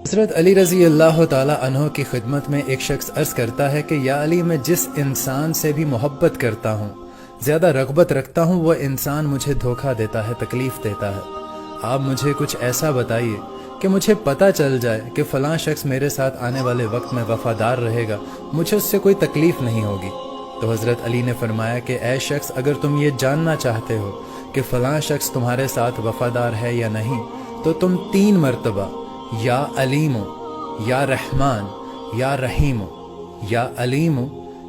حضرت علی رضی اللہ تعالی عنہ کی خدمت میں ایک شخص عرض کرتا ہے کہ یا علی، میں جس انسان سے بھی محبت کرتا ہوں، زیادہ رغبت رکھتا ہوں، وہ انسان مجھے دھوکہ دیتا ہے، تکلیف دیتا ہے۔ آپ مجھے کچھ ایسا بتائیے کہ مجھے پتہ چل جائے کہ فلاں شخص میرے ساتھ آنے والے وقت میں وفادار رہے گا، مجھے اس سے کوئی تکلیف نہیں ہوگی۔ تو حضرت علی نے فرمایا کہ اے شخص، اگر تم یہ جاننا چاہتے ہو کہ فلاں شخص تمہارے ساتھ وفادار ہے یا نہیں، تو تم 3 مرتبہ یا علیم، یا رحمان، یا رحیم، یا علیم،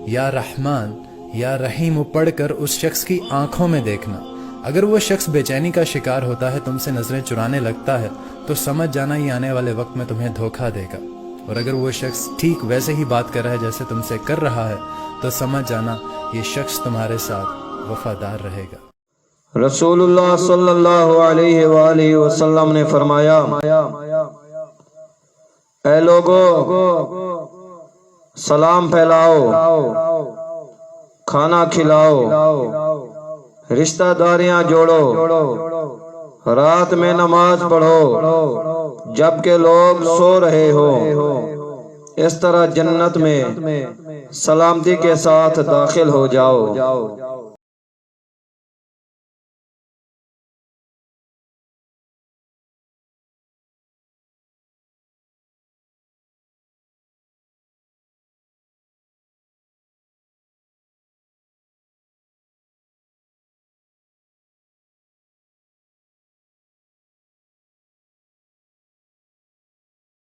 یا رحمان، یا رحیم پڑھ کر اس شخص کی آنکھوں میں دیکھنا۔ اگر وہ شخص بے چینی کا شکار ہوتا ہے، تم سے نظریں چرانے لگتا ہے، تو سمجھ جانا یہ آنے والے وقت میں تمہیں دھوکہ دے گا۔ اور اگر وہ شخص ٹھیک ویسے ہی بات کر رہا ہے جیسے تم سے کر رہا ہے، تو سمجھ جانا یہ شخص تمہارے ساتھ وفادار رہے گا۔ رسول اللہ صلی اللہ علیہ وآلہ وسلم نے فرمایا، اے لوگو، سلام پھیلاؤ، کھانا کھلاؤ، رشتہ داریاں جوڑو، رات میں نماز پڑھو جبکہ لوگ سو رہے ہو، اس طرح جنت میں سلامتی کے ساتھ داخل ہو جاؤ۔